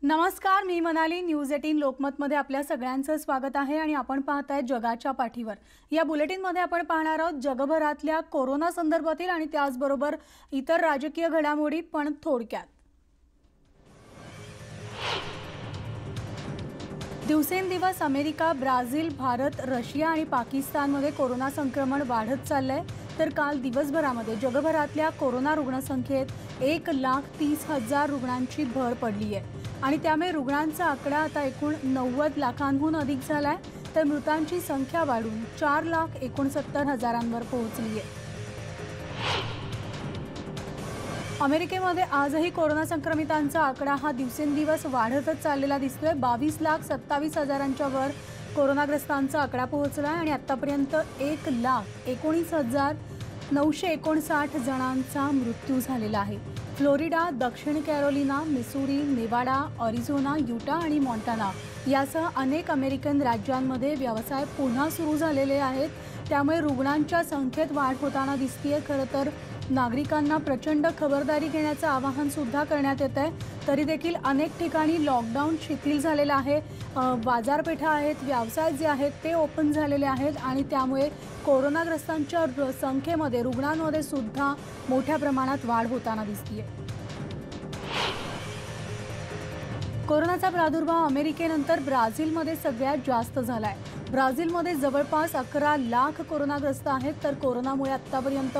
नमस्कार, मी मनाली. न्यूज 18 लोकमतमध्ये आपल्या सगळ्यांचं स्वागत आहे आणि आपण पाहताय जगाच्या पाठीवर. या बुलेटिनमध्ये आपण पाहणार आहोत जगभरातल्या कोरोना संदर्भातील आणि त्याचबरोबर इतर राजकीय घडामोडी, पण थोडक्यात. दिवसेंदिवस अमेरिका, ब्राझील, भारत, रशिया आणि पाकिस्तानमध्ये कोरोना संक्रमण वाढत चाललंय. तर काल दिवसभरामध्ये जगभरातल्या कोरोना रुग्णसंख्येत 1,30,000 रुग्णांची भर पडली आहे आणि त्यामुळे रुग्णांचा आकडा आता एकूण 90 लाखांहून अधिक झालाय. तर मृतांची संख्या वाढून 4,69,000वर पोहोचली आहे. अमेरिकेमध्ये आजही कोरोना संक्रमितांचा आकडा हा दिवसेंदिवस वाढतच चाललेला दिसतोय. 22,27,000च्या वर कोरोनाग्रस्तांचा आकडा पोहोचला आणि आतापर्यंत 1,19,959 जणांचा मृत्यू झालेला आहे. फ्लोरिडा, दक्षिण कॅरोलिना, मिसूरी, नेवाडा, अरिझोना, युटा आणि मॉन्टाना यासह अनेक अमेरिकन राज्यांमध्ये व्यवसाय पुन्हा सुरू झालेले आहेत. त्यामुळे रुग्णांच्या संख्येत वाढ होताना दिसतेय. खरं तर नागरिकांना प्रचंड खबरदारी घेण्याचं आवाहन सुद्धा करण्यात येत आहे. तरी देखील अनेक ठिकाणी लॉकडाऊन शिथिल झालेला आहे. बाजारपेठा आहेत, व्यवसाय जे आहेत ते ओपन झालेले आहेत आणि त्यामुळे कोरोनाग्रस्तांच्या संख्येमध्ये, रुग्णांमध्ये सुद्धा मोठ्या प्रमाणात वाढ होताना दिसतेय. कोरोनाचा प्रादुर्भाव अमेरिकेनंतर ब्राझीलमध्ये सगळ्यात जास्त झालाय. ब्राझीलमध्ये जवळपास 11 लाख कोरोनाग्रस्त आहेत. तर कोरोनामुळे आतापर्यंत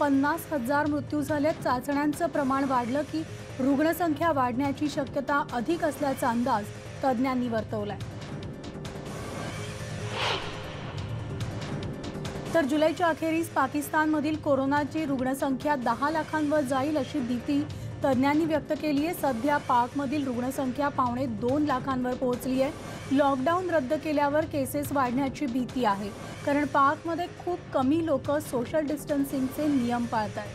50,000 मृत्यू झालेत. चाचण्यांचं प्रमाण वाढलं की रुग्णसंख्या वाढण्याची शक्यता अधिक असल्याचा अंदाज तज्ज्ञांनी वर्तवलाय. तर जुलैच्या अखेरीस पाकिस्तानमधील कोरोनाची रुग्णसंख्या 10 लाखांवर जाईल अशी भीती तज्ज्ञांनी व्यक्त केली आहे. सध्या पाकमधील रुग्णसंख्या 2.25 लाखांवर पोहोचली आहे. लॉकडाऊन रद्द केल्यावर केसेस वाढण्याची भीती आहे, कारण पाकमध्ये खूप कमी लोक सोशल डिस्टन्सिंगचे नियम पाळतात.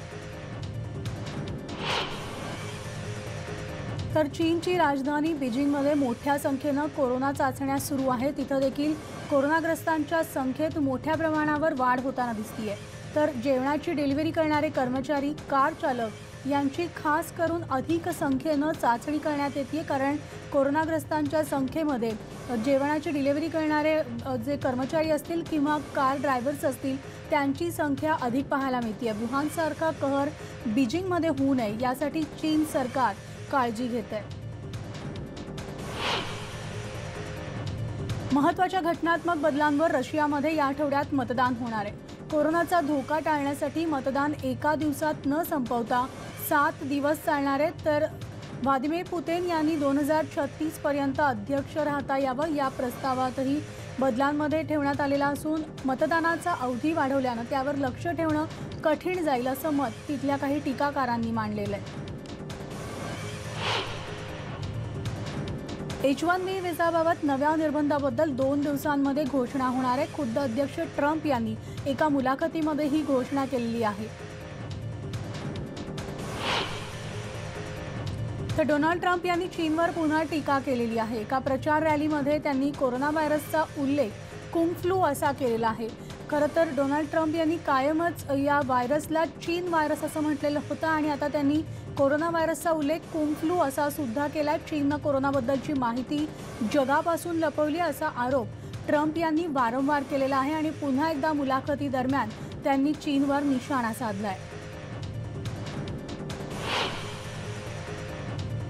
तर चीनची राजधानी बीजिंगमध्ये मोठ्या संख्येनं कोरोना चाचण्या सुरू आहेत. तिथं देखील कोरोनाग्रस्तांच्या संख्येत मोठ्या प्रमाणावर वाढ होताना दिसतीये. तर जेवणाची डिलिव्हरी करणारे कर्मचारी, कार चालक यांची खास करून अधिक संख्येनं चाचणी करण्यात येते, कारण कोरोनाग्रस्तांच्या संख्येमध्ये जेवणाची डिलिव्हरी करणारे जे कर्मचारी असतील किंवा कार ड्रायव्हर्स असतील त्यांची संख्या अधिक पाहायला मिळते. वुहानसारखा कहर बीजिंगमध्ये होऊ नये यासाठी चीन सरकार काळजी घेत आहे. महत्त्वाच्या घटनात्मक बदलांवर रशियामध्ये या आठवड्यात मतदान होणार आहे. कोरोनाचा धोका टाळण्यासाठी मतदान एका दिवसात न संपवता 7 दिवस चालणार आहे. तर व्लादिमीर पुतिन यांनी 2036 पर्यंत अध्यक्ष राहता यावं या प्रस्तावातही बदलांमध्ये ठेवण्यात आलेला असून मतदानाचा अवधी वाढवल्यानं त्यावर लक्ष ठेवणं कठीण जाईल असं मत तिथल्या काही टीकाकारांनी मांडलेलं आहे. H-1B व्हिसाबाबत नव्या निर्बंधाबद्दल 2 दिवसांमध्ये घोषणा होणार आहे. खुद्द अध्यक्ष ट्रम्प यांनी एका मुलाखतीमध्ये ही घोषणा केलेली आहे. तर डोनाल्ड ट्रम्प यांनी चीनवर पुन्हा टीका केलेली आहे. एका प्रचार रॅलीमध्ये त्यांनी कोरोना व्हायरसचा उल्लेख कुंग फ्लू असा केलेला आहे. खरं तर डोनाल्ड ट्रम्प यांनी कायमच या व्हायरसला चीन व्हायरस असं म्हटलेलं होतं आणि आता त्यांनी कोरोना व्हायरसचा उल्लेख कुंग फ्लू असा सुद्धा केला. चीननं कोरोनाबद्दलची माहिती जगापासून लपवली असा आरोप ट्रम्प यांनी वारंवार केलेला आहे आणि पुन्हा एकदा मुलाखती दरम्यान त्यांनी चीनवर निशाणा साधलाय.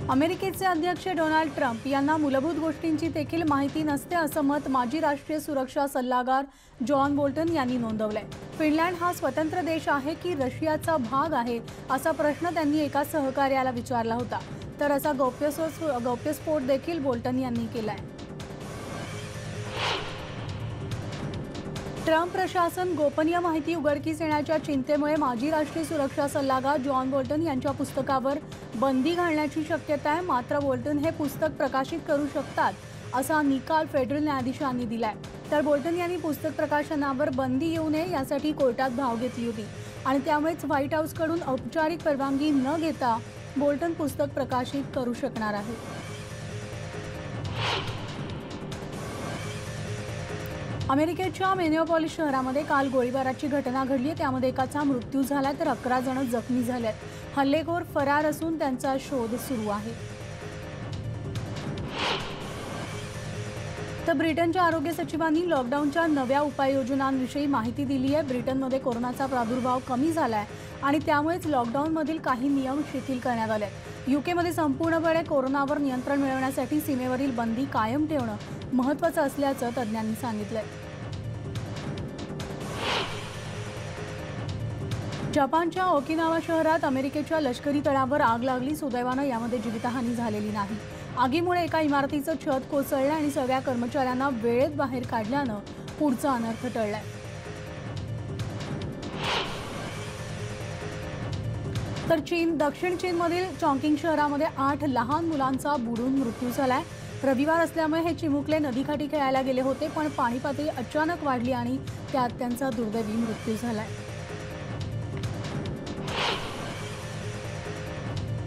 अमेरिकेचे अध्यक्ष डोनाल्ड ट्रम्प यांना मूलभूत गोष्टींची देखील माहिती नसते असं मत माजी राष्ट्रीय सुरक्षा सल्लागार जॉन बोल्टन यांनी नोंदवलंय. फिनलँड हा स्वतंत्र देश आहे की रशियाचा भाग आहे असा प्रश्न त्यांनी एका सहकार्याला विचारला होता. तर असा गौप्यस्फोट देखील बोल्टन यांनी केलाय. ट्रम्प प्रशासन गोपनीय माहिती उघडकीस येण्याच्या चिंतेमुळे माजी राष्ट्रीय सुरक्षा सल्लागार जॉन बोल्टन यांच्या पुस्तकावर बंदी घालण्याची शक्यता आहे. मात्र बोल्टन हे पुस्तक प्रकाशित करू शकतात असा निकाल फेडरल न्यायाधीशांनी दिलाय. तर बोल्टन यांनी पुस्तक प्रकाशनावर बंदी येऊ नये यासाठी कोर्टात धाव घेतली होती आणि त्यामुळेच व्हाईट हाऊसकडून औपचारिक परवानगी न घेता बोल्टन पुस्तक प्रकाशित करू शकणार आहे. अमेरिकेच्या मिनियापोलिस शहरामध्ये काल गोळीबाराची घटना घडली. त्यामध्ये एकाचा मृत्यू झाला तर 11 जण जखमी झालेत. हल्लेखोर फरार असून त्यांचा शोध सुरू आहे. ब्रिटनच्या आरोग्य सचिवांनी लॉकडाऊनच्या नव्या उपाययोजनांविषयी माहिती दिली आहे। ब्रिटनमध्ये कोरोनाचा प्रादुर्भाव कमी झाला आहे आणि त्यामुळेच लॉकडाऊनमधील काही नियम शिथिल करण्यात आले। यूकेमध्ये संपूर्णपणे कोरोनावर नियंत्रण मिळवण्यासाठी सीमेवरील बंदी कायम ठेवणं महत्त्वाचं असल्याचं तज्ज्ञांनी सांगितलंय। जपानच्या ओकिनावा शहरात अमेरिकेच्या लष्करी तळावर आग लागली। सुदैवानं यामध्ये जीवितहानी झालेली नाही। आगीमुळे एका इमारतीचं छत कोसळलं आणि सगळ्या कर्मचाऱ्यांना वेळेत बाहेर काढल्यानं पुढचा अनर्थ टळलाय। तर दक्षिण चीनमधील चॉंगकिंग शहरामध्ये 8 लहान मुलांचा बुडून मृत्यू झालाय। रविवार असल्यामुळे हे चिमुकले नदीकाठी खेळायला गेले होते, पण पाणी पातळी अचानक वाढली आणि त्यात त्यांचा दुर्दैवी मृत्यू झालाय।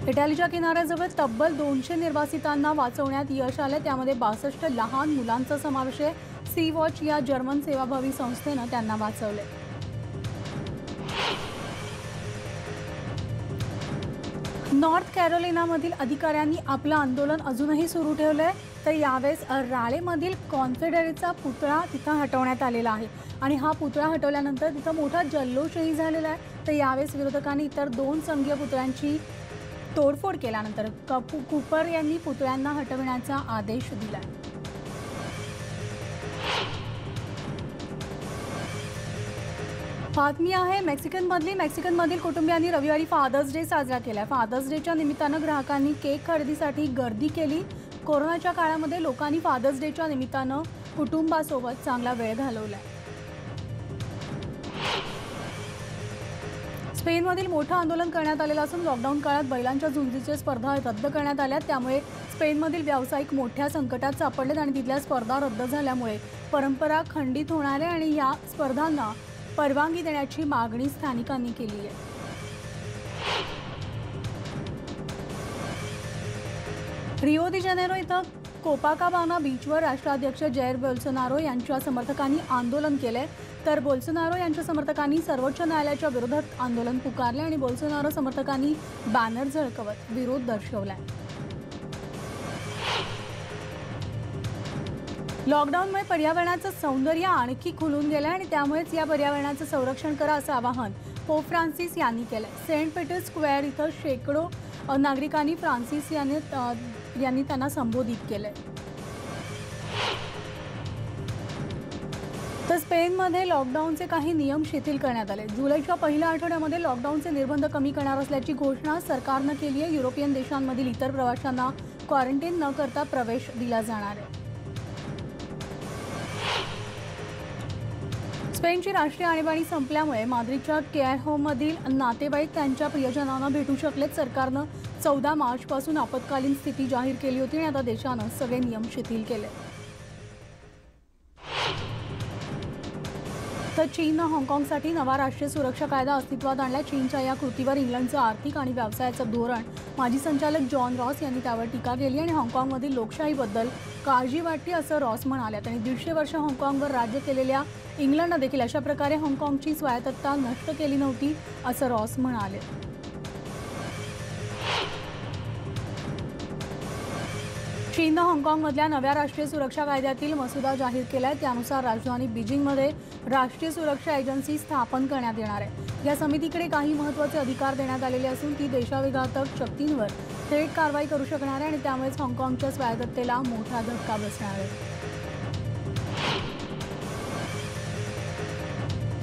इटलीच्या किनाऱ्याजवळ तब्बल 200 निर्वासितांना वाचवण्यात यश आले। त्यामध्ये 62 लहान मुलांचा समावेश आहे। सी वॉच या जर्मन सेवाभावी संस्थेनं त्यांना वाचवले। नॉर्थ कॅरोलिनामधील अधिकाऱ्यांनी आपलं आंदोलन अजूनही सुरू ठेवलंय। तर यावेळेस रालेमधील कॉन्फेडरेटचा पुतळा तिथं हटवण्यात आलेला आहे आणि हा पुतळा हटवल्यानंतर तिथं मोठा जल्लोषही झालेला आहे। तर यावेळेस विरोधकांनी इतर 2 संघीय पुतळ्यांची तोडफोड केल्यानंतर कूपर यांनी पुतळ्यांना हटविण्याचा आदेश दिला। बातमी आहे मेक्सिकनमधील कुटुंबियांनी रविवारी फादर्स डे साजरा केला। फादर्स डेच्या निमित्तानं ग्राहकांनी केक खरेदीसाठी गर्दी केली। कोरोनाच्या काळामध्ये लोकांनी फादर्स डेच्या निमित्तानं कुटुंबासोबत चांगला वेळ घालवलाय। स्पेनमधील मोठं आंदोलन करण्यात आलेलं असून लॉकडाऊन काळात बैलांच्या झुंजीच्या स्पर्धा रद्द करण्यात आल्या। त्यामुळे स्पेनमधील व्यावसायिक मोठ्या संकटात सापडलेत आणि तिथल्या स्पर्धा रद्द झाल्यामुळे परंपरा खंडित होणार आहे आणि या स्पर्धांना परवानगी देण्याची मागणी स्थानिकांनी केली आहे। रिओ दी जानेरो इथं कोपाकाबाना बीचवर राष्ट्राध्यक्ष जैर बोल्सोनारो यांच्या समर्थकांनी आंदोलन केले। तर बोल्सोनारो यांच्या समर्थकांनी सर्वोच्च न्यायालयाच्या विरोधात आंदोलन पुकारले आणि बोल्सोनारो समर्थकांनी बॅनर झळकवत विरोध दर्शवलाय। लॉकडाऊनमुळे पर्यावरणाचं सौंदर्य आणखी खुलून गेलं आणि त्यामुळेच या पर्यावरणाचं संरक्षण करा असं आवाहन पोप फ्रान्सिस यांनी केलंय। सेंट पीटर स्क्वेअर इथं शेकडो नागरिकांनी फ्रान्सिस यांनी त्यांना संबोधित केलंय। तर स्पेनमध्ये लॉकडाऊनचे काही नियम शिथिल करण्यात आले। जुलैच्या पहिल्या आठवड्यामध्ये लॉकडाऊनचे निर्बंध कमी करणार असल्याची घोषणा सरकारनं केली आहे। युरोपियन देशांमधील इतर प्रवाशांना क्वारंटाईन न करता प्रवेश दिला जाणार आहे। स्पेनची राष्ट्रीय आणीबाणी संपल्यामुळे माद्रिदच्या केअर होममधील नातेवाईक त्यांच्या प्रियजनांना भेटू शकलेत। सरकारनं 14 मार्चपासून आपत्कालीन स्थिती जाहीर केली होती आणि आता देशानं सगळे नियम शिथिल केले। तर चीननं हाँगकाँगसाठी नवा राष्ट्रीय सुरक्षा कायदा अस्तित्वात आणला। चीनच्या या कृतीवर इंग्लंडचं आर्थिक आणि व्यवसायाचं धोरण माजी संचालक जॉन रॉस यांनी त्यावर टीका केली आणि हाँगकाँगमधील लोकशाहीबद्दल काळजी वाटते असं रॉस म्हणाले। त्यांनी 150 वर्ष हाँगकाँगवर राज्य केलेल्या इंग्लंडनं देखील अशा प्रकारे हाँगकाँगची स्वायत्तता नष्ट केली नव्हती असं रॉस म्हणाले। चीननं हाँगकाँगमधल्या नव्या राष्ट्रीय सुरक्षा कायद्यातील मसुदा जाहीर केलाय। त्यानुसार राजधानी बीजिंगमध्ये राष्ट्रीय सुरक्षा एजन्सी स्थापन करण्यात येणार आहे। या समितीकडे काही महत्त्वाचे अधिकार देण्यात आलेले असून ती देशविघातक शक्तींवर थेट कारवाई करू शकणार आहे आणि त्यामुळेच हाँगकाँगच्या स्वायत्ततेला मोठा धक्का बसणार आहे।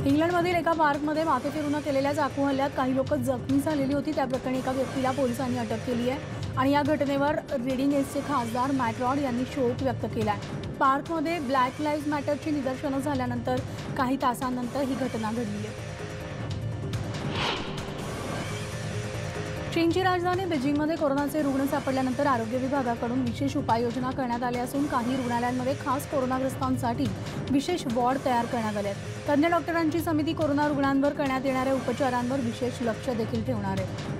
इंग्लंडमधील एका पार्कमध्ये माथे फिरून केलेल्या चाकू हल्ल्यात काही लोक जखमी झालेली होती। त्या प्रकरणी एका व्यक्तीला पोलिसांनी अटक केली आहे आणि या घटनेवर रीडिंग एजचे खासदार मॅट रॉड यांनी शोक व्यक्त केला आहे। पार्कमध्ये ब्लॅक लाईव्ह मॅटरची निदर्शनं झाल्यानंतर काही तासांनंतर ही घटना घडली आहे। चीनची राजधानी बीजिंगमध्ये कोरोनाचे रुग्ण सापडल्यानंतर आरोग्य विभागाकडून विशेष उपाययोजना करण्यात आल्या असून काही रुग्णालयांमध्ये खास कोरोनाग्रस्तांसाठी विशेष वॉर्ड तयार करण्यात आले आहेत। तज्ञ डॉक्टरांची समिती कोरोना रुग्णांवर करण्यात येणाऱ्या उपचारांवर विशेष लक्ष देखील ठेवणार आहे।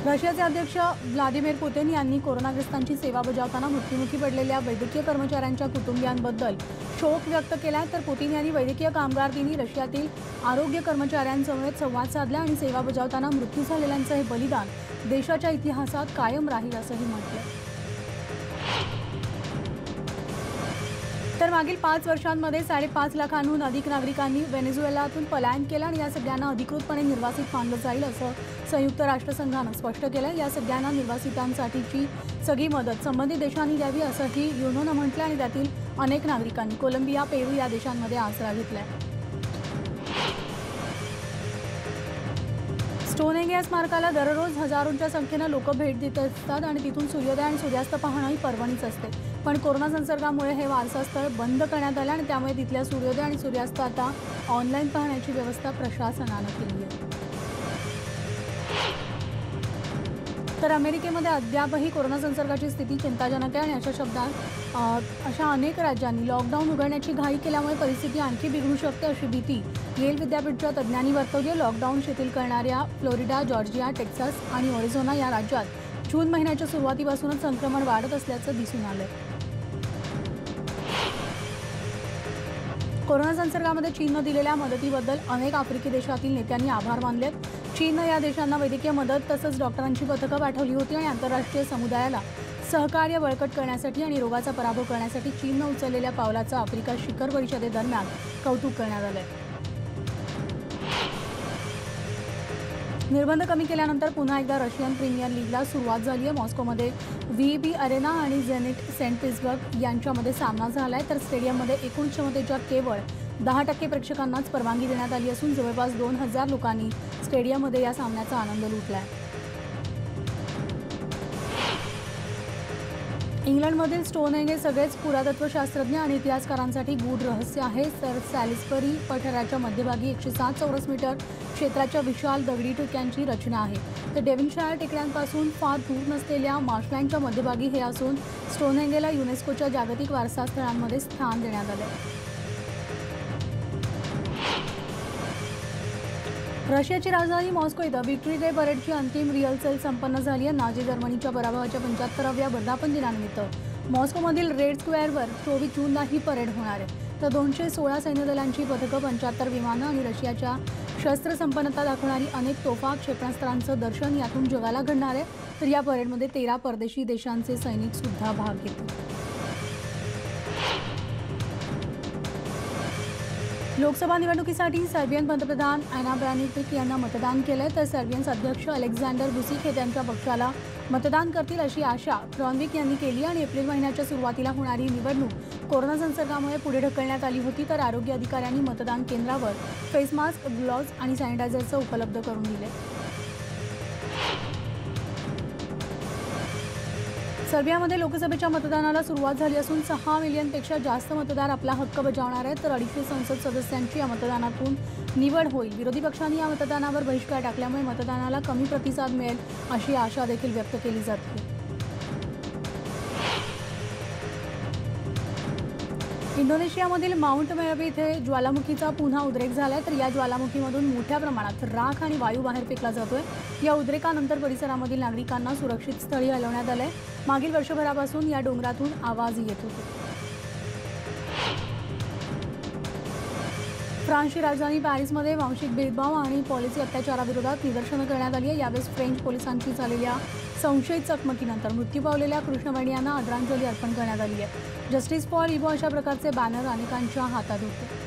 रशियाचे अध्यक्ष व्लादिमीर पुतिन यांनी कोरोनाग्रस्तांची सेवा बजावताना मृत्युमुखी पडलेल्या वैद्यकीय कर्मचाऱ्यांच्या कुटुंबियांबद्दल शोक व्यक्त केला। तर पुतिन यांनी वैद्यकीय कामगार दिनी रशियातील आरोग्य कर्मचाऱ्यांसमवेत संवाद साधला आणि सेवा बजावताना मृत्यू झालेल्यांचं हे बलिदान देशाच्या इतिहासात कायम राहील असंही म्हटलं। तर मागील 5 वर्षांमध्ये 5.5 लाखांहून अधिक नागरिकांनी व्हेनेझुएलातून पलायन केलं आणि या सगळ्यांना अधिकृतपणे निर्वासित मानलं जाईल असं संयुक्त राष्ट्रसंघानं स्पष्ट केलं। या सगळ्यांना निर्वासितांसाठीची सगळी मदत संबंधित देशांनी द्यावी असंही युनोनं म्हटलं आणि त्यातील अनेक नागरिकांनी कोलंबिया, पेरू या देशांमध्ये आसरा घेतलाय। स्टोनहेंज या स्मारकाला दररोज हजारोंच्या संख्येनं लोक भेट देत असतात आणि तिथून सूर्योदय आणि सूर्यास्त पाहणंही पर्वणीच असते। पण कोरोना संसर्गामुळे हे वारसा स्थळ बंद करण्यात आलं आणि त्यामुळे तिथल्या सूर्योदय आणि सूर्यास्त आता ऑनलाईन पाहण्याची व्यवस्था प्रशासनानं केली आहे। तर अमेरिकेमध्ये अद्यापही कोरोना संसर्गाची स्थिती चिंताजनक आहे आणि अशा अनेक राज्यांनी लॉकडाऊन उघडण्याची घाई केल्यामुळे परिस्थिती आणखी बिघडू शकते अशी भीती येल विद्यापीठाच्या तज्ज्ञांनी वर्तवली। लॉकडाऊन शिथिल करणाऱ्या फ्लोरिडा, जॉर्जिया, टेक्सास आणि ओरिझोना या राज्यात जून महिन्याच्या सुरुवातीपासूनच संक्रमण वाढत असल्याचं दिसून आलंय। कोरोना संसर्गामध्ये चीननं दिलेल्या मदतीबद्दल अनेक आफ्रिकी देशातील नेत्यांनी आभार मानलेत। चीननं या देशांना वैद्यकीय मदत तसंच डॉक्टरांची पथकं पाठवली होती आणि आंतरराष्ट्रीय समुदायाला सहकार्य बळकट करण्यासाठी आणि रोगाचा पराभव करण्यासाठी चीननं उचललेल्या पावलाचं आफ्रिका शिखर परिषदेदरम्यान कौतुक करण्यात आलंय। निर्बंध कमी केल्यानंतर पुन्हा एकदा रशियन प्रीमियर लीगला सुरुवात झाली आहे। मॉस्कोमध्ये व्हीबी अरेना आणि झेनिट सेंट पीटर्सबर्ग यांच्यामध्ये सामना झालाय। तर स्टेडियममध्ये एकूण क्षमतेच्या केवळ 10% प्रेक्षकांनाच परवानगी देण्यात आली असून जवळपास 2000 लोकांनी स्टेडियममध्ये या सामन्याचा आनंद लुटलाय। इंग्लंडमधील स्टोनहेंज हे सगळेच पुरातत्वशास्त्रज्ञ आणि इतिहासकारांसाठी गूढ रहस्य आहे। तर सॅलिसबरी पठाराच्या मध्यभागी 107 चौरस मीटर क्षेत्राच्या विशाल दगडी ठिकाणची रचना आहे। तर डेव्हिनशायर टेकड्यांपासून फार दूर नसलेल्या मार्शलँडच्या मध्यभागी हे असून स्टोनहेंजला युनेस्कोच्या जागतिक वारसा स्थळांमध्ये स्थान देण्यात आले। रशियाची राजधानी मॉस्को इथं व्हिक्टरी डे परेडची अंतिम रिहर्सल संपन्न झाली आहे। नाझी जर्मनीच्या पराभवाच्या 75व्या वर्धापन दिनानिमित्त मॉस्कोमधील रेड स्क्वेअरवर 24 जूनला ही परेड होणार आहे। तर 216 सैन्यदलांची पथकं, 75 विमानं आणि रशियाच्या शस्त्रसंपन्नता दाखवणारी अनेक तोफा, क्षेपणास्त्रांचं दर्शन यातून जगाला घडणार आहे। तर या परेडमध्ये 13 परदेशी देशांचे सैनिक सुद्धा भाग घेतील। लोकसभा निवडणुकीसाठी सर्बियन पंतप्रधान अॅना ब्रानिक यांना मतदान केलंय। तर सर्बियन अध्यक्ष अलेक्झांडर व्हिसिक हे त्यांच्या पक्षाला मतदान करतील अशी आशा ब्रानिक यांनी केली आणि एप्रिल महिन्याच्या सुरुवातीला होणारी निवडणूक कोरोना संसर्गामुळे पुढे ढकलण्यात आली होती। तर आरोग्य अधिकाऱ्यांनी मतदान केंद्रावर फेस मास्क, ग्लोव्ज आणि सॅनिटायझरचं उपलब्ध करून दिले। सर्बियामध्ये लोकसभेच्या मतदानाला सुरुवात झाली असून 6 मिलियनपेक्षा जास्त मतदार आपला हक्क बजावणार आहेत। तर 250 संसद सदस्यांची या मतदानातून निवड होईल। विरोधी पक्षांनी या मतदानावर बहिष्कार टाकल्यामुळे मतदानाला कमी प्रतिसाद मिळेल अशी आशा देखील व्यक्त केली जाते। इंडोनेशियामधील माउंट मेराबी इथे ज्वालामुखीचा पुन्हा उद्रेक झालाय। तर या ज्वालामुखीमधून मोठ्या प्रमाणात राख आणि वायू बाहेर फेकला जातोय। या उद्रेकानंतर परिसरामधील नागरिकांना सुरक्षित स्थळी हलवण्यात आलंय। मागील वर्षभरापासून या डोंगरातून आवाज येत होते। फ्रान्सची राजधानी पॅरिसमध्ये वांशिक भेदभाव आणि पॉलिसी अत्याचाराविरोधात निदर्शनं करण्यात आली आहे। यावेळी फ्रेंच पोलिसांशी झालेल्या संशयित चकमकीनंतर मृत्यू पावलेल्या कृष्णवेणी यांना आदरांजली अर्पण करण्यात आली आहे। जस्टिस फॉर इबो अशा प्रकारचे बॅनर अनेकांच्या हातात होते।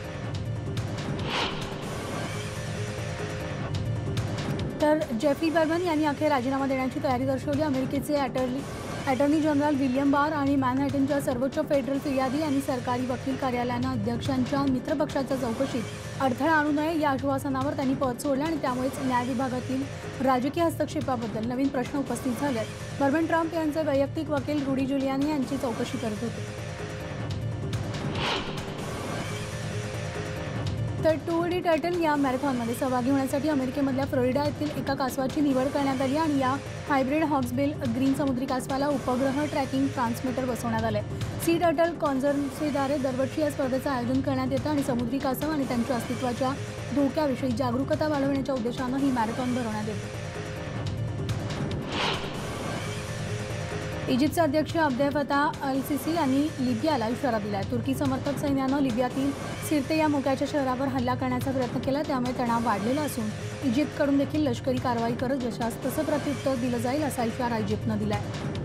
तर जेफ्री बर्बन यांनी अखेर राजीनामा देण्याची तयारी दर्शवली। अमेरिकेचे अटॉर्नी जनरल विलियम बार आणि मॅनहॅटनच्या सर्वोच्च फेडरल फिर्यादी यांनी सरकारी वकील कार्यालयानं अध्यक्षांच्या मित्रपक्षाच्या चौकशीत अडथळा आणू नये या आश्वासनावर त्यांनी पद सोडलं आणि त्यामुळेच न्याय विभागातील राजकीय हस्तक्षेपाबद्दल नवीन प्रश्न उपस्थित झाले आहेत। बर्बन ट्रम्प यांचे वैयक्तिक वकील रुडी जुलियानी यांची चौकशी करत होते। तर टूर डी टर्टल या मॅरेथॉनमध्ये सहभागी होण्यासाठी अमेरिकेमधल्या फ्लोरिडा येथील एका कासवाची निवड करण्यात आली आणि या हायब्रिड हॉक्सबिल ग्रीन समुद्री कासवाला उपग्रह ट्रॅकिंग ट्रान्समीटर बसवण्यात आले। सी टर्टल कॉन्झर्वेन्सीद्वारे दरवर्षी या स्पर्धेचं आयोजन करण्यात येतं आणि समुद्री कासव आणि त्यांच्या अस्तित्वाच्या धोक्याविषयी जागरूकता वाढवण्याच्या उद्देशानं ही मॅरेथॉन भरवण्यात येते। इजिप्तचे अध्यक्ष अब्देल फताह अल सिसी यांनी लिबियाला इशारा दिला आहे। तुर्की समर्थक सैन्यानं लिबियातील सिर्ते या मोक्याच्या शहरावर हल्ला करण्याचा प्रयत्न केला, त्यामुळे तणाव वाढलेला असून इजिप्तकडून देखील लष्करी कारवाई करत जशास तसं प्रत्युत्तर दिलं जाईल असा इशारा इजिप्तनं दिला आहे।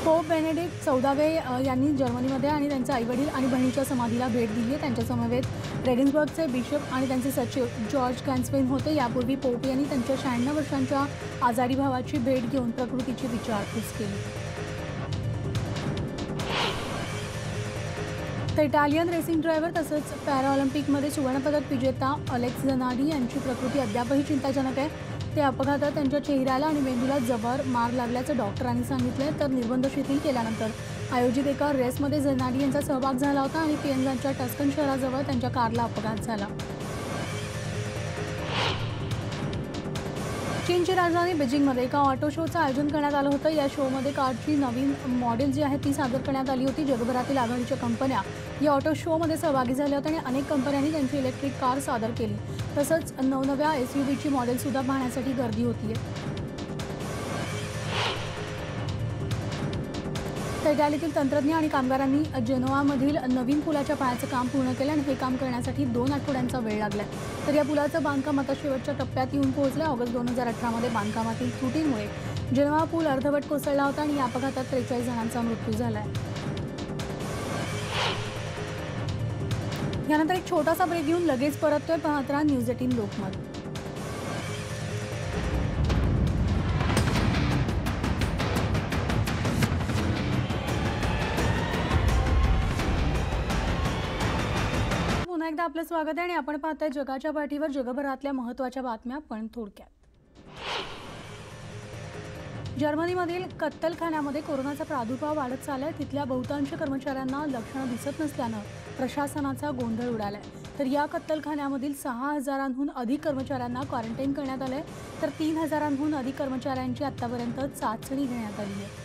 पोप बेनेडिक्ट 14वे यांनी जर्मनीमध्ये आणि त्यांचे आईवडील आणि बहिणीच्या समाधीला भेट दिली आहे. त्यांच्या समवेत रेगन्सबर्गचे बिशप आणि त्यांचे सचिव जॉर्ज कॅन्सवेन होते. यापूर्वी पोप यांनी त्यांच्या 96 वर्षांच्या आजारी भावाची भेट घेऊन प्रकृतीची विचारपूस केली. तर इटालियन रेसिंग ड्रायव्हर तसंच पॅराऑलिम्पिकमध्ये सुवर्णपदक विजेता अलेक्स झनाडी यांची प्रकृती अद्यापही चिंताजनक आहे. ते अपघातात त्यांच्या चेहऱ्याला आणि मेंदूला जबर मार लागल्याचं डॉक्टरांनी सांगितलं. तर निर्बंध शिथिल केल्यानंतर आयोजित एका रेसमध्ये झनाडी यांचा सहभाग झाला होता आणि पिएनगांच्या टस्कन शहराजवळ त्यांच्या कारला अपघात झाला. चीनची राजधानी बीजिंगमध्ये एका ऑटो शोचं आयोजन करण्यात आलं होतं. या शोमध्ये कारची नवीन मॉडेल जी आहे ती सादर करण्यात आली होती. जगभरातील आघाडीच्या कंपन्या या ऑटो शोमध्ये सहभागी झाल्या होत्या आणि अनेक कंपन्यांनी त्यांची इलेक्ट्रिक कार सादर केली. तसंच नवनव्या SUVची मॉडेलसुद्धा पाहण्यासाठी गर्दी होती आहे. तर इटालीतील तंत्रज्ञ आणि कामगारांनी जेनोआमधील नवीन पुलाच्या पायाचं काम पूर्ण केलं आणि हे काम करण्यासाठी 2 आठवड्यांचा वेळ लागला. तर या पुलाचं बांधकाम आता शेवटच्या टप्प्यात येऊन पोहोचलं. ऑगस्ट 2018मध्ये बांधकामातील त्रुटीमुळे जेनोआ पूल अर्धवट कोसळला होता आणि या अपघातात 43 जणांचा मृत्यू झाला आहे. यानंतर एक छोटासा ब्रेक घेऊन लगेच परततोय. पाहत राहा न्यूज 18 लोकमत. पुन्हा एकदा आपलं स्वागत आहे आणि आपण पाहताय जगाच्या पाठीवर जगभरातल्या महत्त्वाच्या बातम्या पण थोडक्यात. जर्मनीमधील कत्तलखान्यामध्ये कोरोनाचा प्रादुर्भाव वाढत चाललाय. तिथल्या बहुतांश कर्मचाऱ्यांना लक्षणं दिसत नसल्यानं प्रशासनाचा गोंधळ उडालाय. तर या कत्तलखान्यामधील 6,000हून अधिक कर्मचाऱ्यांना क्वारंटाईन करण्यात आलंय. तर 3,000हून अधिक कर्मचाऱ्यांची आतापर्यंत चाचणी घेण्यात आली आहे.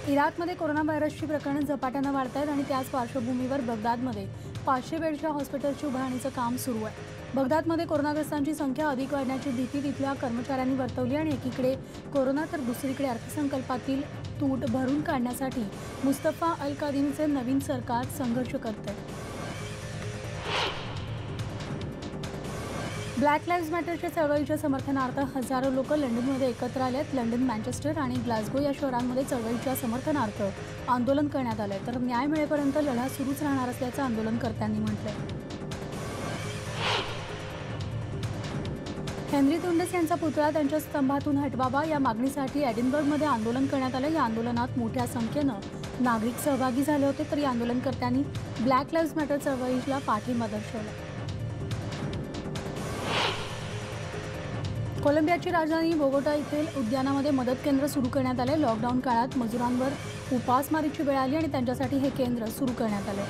इराकमध्ये कोरोना व्हायरसची प्रकरणं झपाट्यानं वाढत आहेत आणि त्याच पार्श्वभूमीवर बगदादमध्ये 500 बेडच्या हॉस्पिटलची उभारणीचं काम सुरू आहे. बगदादमध्ये कोरोनाग्रस्तांची संख्या अधिक वाढण्याची भीती तिथल्या कर्मचाऱ्यांनी वर्तवली आणि एकीकडे कोरोना तर दुसरीकडे अर्थसंकल्पातील तूट भरून काढण्यासाठी मुस्तफा अल कादिमीचे नवीन सरकार संघर्ष करते. ब्लॅक लाईव्ज मॅटरच्या चळवळीच्या समर्थनार्थ हजारो लोक लंडनमध्ये एकत्र आलेत. लंडन, मँचेस्टर आणि ग्लासगो या शहरांमध्ये चळवळीच्या समर्थनार्थ आंदोलन करण्यात आलंय. तर न्याय मिळेपर्यंत लढा सुरूच राहणार असल्याचं आंदोलनकर्त्यांनी म्हटलंय. हेनरी तुंडेस यांचा पुतळा त्यांच्या स्तंभातून हटवावा या मागणीसाठी एडिनबर्गमध्ये आंदोलन करण्यात आलं. या आंदोलनात मोठ्या संख्येनं नागरिक सहभागी झाले होते. तर या आंदोलनकर्त्यांनी ब्लॅक लाईव्ज मॅटर चळवळीला पाठिंबा दर्शवला. कोलंबियाची राजधानी बोगोटा येथील उद्यानामध्ये मदत केंद्र सुरू करण्यात आले. लॉकडाऊन काळात मजुरांवर उपासमारीची वेळ आली आणि त्यांच्यासाठी हे केंद्र सुरू करण्यात आले.